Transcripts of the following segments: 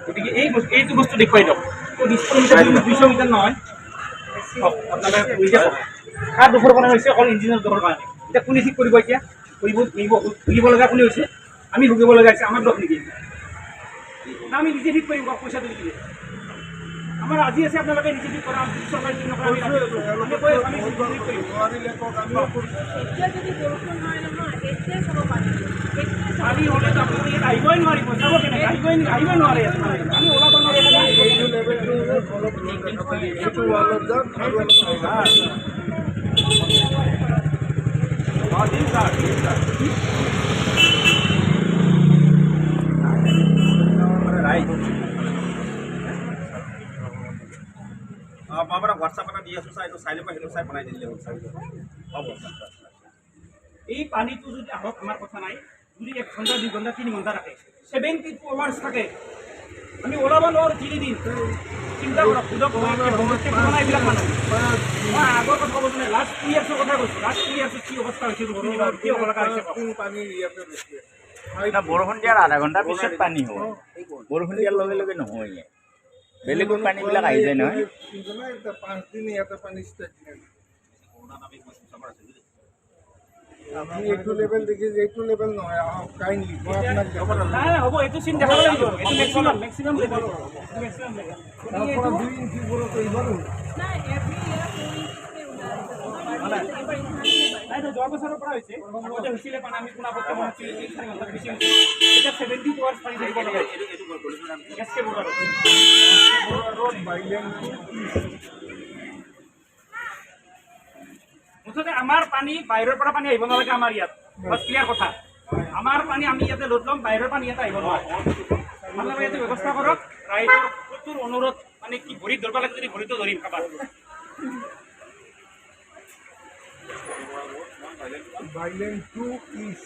গতিকে এইটো বস্তু দেখুৱাই দিয়ক 200 মিটাৰ নহয় আপোনালোকে বুজি পাব কাৰ দুখৰ কাৰণে হৈছে অকল ইঞ্জিনৰ দুখৰ কাৰণে এতিয়া কোনে ঠিক কৰিব এতিয়া ভুগিব লগা কোনে হৈছে আমি ভুগিব লগা হৈছে আমাৰ দুখ নেকি না আমি নিজে ঠিক কৰিম পইচাটো নিদিয়ে আমাৰ আজি আছে আপোনালোকে নিজে ঠিক কৰা চৰকাৰী ঠিক নকৰা আমি কৈ আছোঁ আমি ঠিক কৰিম পানী হ'লেতো আপুনি আহিবই নোৱাৰিব চাব কেনেকৈ আহিবই নোৱাৰে আমি ওলাব নোৱাৰে মই হোৱাটছআপ এটা দি আছোঁ চাই এইটো চাই ল'ব সেইটো চাই বনাই দিলে হ'ব এই পানীটো যদি আহক আমাৰ কথা নাই যদি 1 ঘণ্টা 2 ঘণ্টা 3 ঘণ্টা থাকে 72 আৱাৰ্ছ থাকে আমি ওলাব নোৱাৰোঁ 3 দিন চিন্তা কৰক সুধক এইবিলাক মানুহ মই আগৰ কথা কৈছোঁ নাই লাষ্ট 2 ইয়াৰ্ছৰ কথা কৈছোঁ লাষ্ট 2 ইয়াৰ্ছত কি অৱস্থা হৈছে কি হ'ব লগা হৈছে বৰষুণ দিয়াৰ আধা ঘণ্টা পিছত পানী হ'ব বৰষুণ দিয়াৰ লগে লগে নহয় বেলেগত পানীবিলাক আহি যায় নহয় এইটো লেভেল দেখি এইটো লেভেল নহয় কাইণ্ডলি মই আপোনাক হ'ব এইটো চিন দেখাব লাগিব এইটো মেক্সিমাম লেভেল তাৰপৰা 2 ইঞ্চি ওপৰত এইবাৰো যোৱা বছৰৰ পৰা হৈছে আগতে হৈছিলে পানী আমি শুনা পত্ৰ মনত 4 ঘণ্টা বেছি হৈছে এতিয়া 72 আৱাৰ্ছ পানী থাকিব লগা এছকে বৰ্ডাৰত মুঠতে আমাৰ পানী বাহিৰৰ পৰা পানী আহিব নালাগে আমাৰ ইয়াত বাছ ক্লিয়াৰ কথা আমাৰ পানী আমি ইয়াতে লোড ল'ম বাহিৰৰ পানী ইয়াতে আহিব নোৱাৰে আপোনালোকে ইয়াতে ব্যৱস্থা কৰক ৰাইজৰ প্ৰচুৰ অনুৰোধ মানে কি ভৰিত ধৰিব লাগে যদি ভৰিতো ধৰিম কাবাৰ বাইলেন 2 ইজ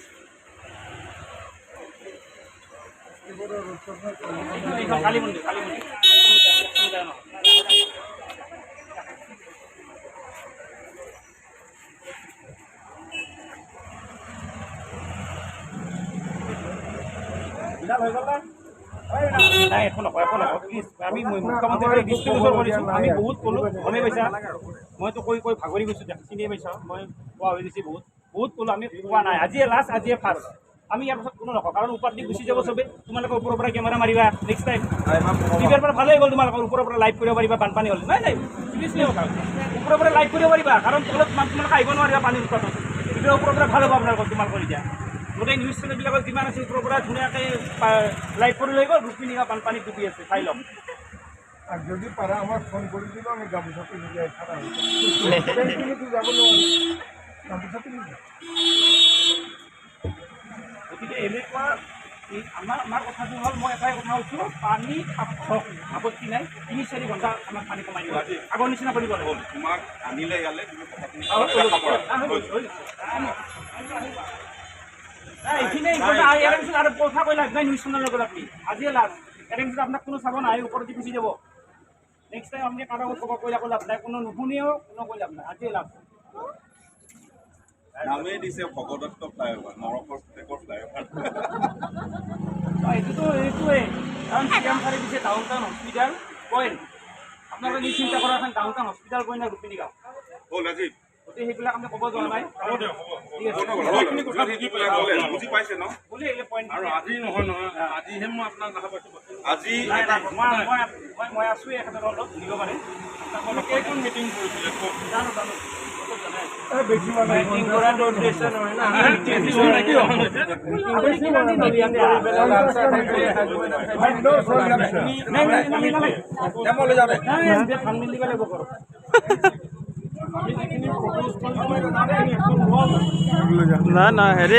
কালী মন্দিৰ নাই একো নকয় প্লিজ আমি মুখ্যমন্ত্ৰীক ডিষ্ট্ৰিবিউচন কৰিছোঁ আমি বহুত ক'লোঁ গমেই পাইছা মইতো কৈ ভাগৰি গৈছোঁ চিনিয়ে পাইছা মই কোৱা হৈ গৈছে বহুত ক'লোঁ আমি কোৱা নাই আজিয়ে লাষ্ট আজিয়ে ফাৰ্ষ্ট আমি ইয়াৰ পাছত কোনো নকওঁ কাৰণ ওপৰত দি গুচি যাব চবেই তোমালোকে ওপৰৰ পৰা কেমেৰা মাৰিবা নেক্সট টাইম টিভিৰ পৰা ভালেই গ'ল তোমালোকৰ ওপৰৰ পৰা লাইভ কৰিব পাৰিবা বানপানী হ'ল নাই চিৰিয়াছলি কথা ওপৰৰ পৰা লাইভ কৰিব পাৰিবা কাৰণ তলত তোমালোকে আহিব নোৱাৰিবা পানীৰ ওপৰত টিভিৰ ওপৰৰ পৰা ভাল হ'ব আপোনালোকৰ তোমালোকৰ এতিয়া গোটেই নিউজ চেনেলবিলাকত যিমান আছে ওপৰৰ পৰা ধুনীয়াকৈ লাইভ কৰি লৈ গ'ল ৰুক্মিণীকা বানপানীত ডুবি আছে চাই ল'ম আর যদি পারা আমার ফোন করে দিল আমি গামছাতে নিয়ে খারাপ যাব গামছাতে নিয়ে গতিকে এনেকুৱা আমাৰ কথাটো হ'ল মই এটাই কথা কৈছোঁ পানী আপত্তি নাই 3-4 ঘণ্টা আমাক পানী কমাই দিব আগৰ নিচিনা কৰিব লাগিব তোমাক আনিলে ইয়ালৈ এইখিনি ইয়াৰ পিছত আৰু কথা কৈ লাভ নাই নিউজ চেনেলৰ লগত আপুনি আজিয়ে লাভ ইয়াৰ পিছত আপোনাক কোনো চাব নাই ওপৰত দি গুচি যাব নেক্সট টাইম আপুনি কাৰো খবৰ কৈ লাভ নাই কোনো নুশুনিও কোনো কৈ লাভ নাই আজিয়ে লাভ নামেই দিছে ভগদত্ত ফ্লাইঅভাৰ নৰকৰ ফ্লাইঅভাৰ এইটোৱে কাৰণ চিএম ছাৰে দিছে ডাউন টাউন হস্পিটেল পইণ্ট আপোনালোকে নি চিন্তা কৰা এখন ডাউন টাউন হস্পিটেল পইণ্ট আৰু ৰুক্মিণী গাঁও হ'ল আজি গতিকে সেইবিলাক আমি ক'ব যোৱা নাই হ'ব দিয়ক বুজি পাইছে ন বোলে এই পইণ্ট আৰু আজি নহয় আজিহে মই আপোনাক দেখা পাইছোঁ আজি মই আছোঁৱেই এখেতৰ লগত দিব পাৰে কেইখন মিটিং কৰিছিলে জানো বেশি মানে মিটিং কৰাটো উদ্দেশ্য নহয় না না না হেৰি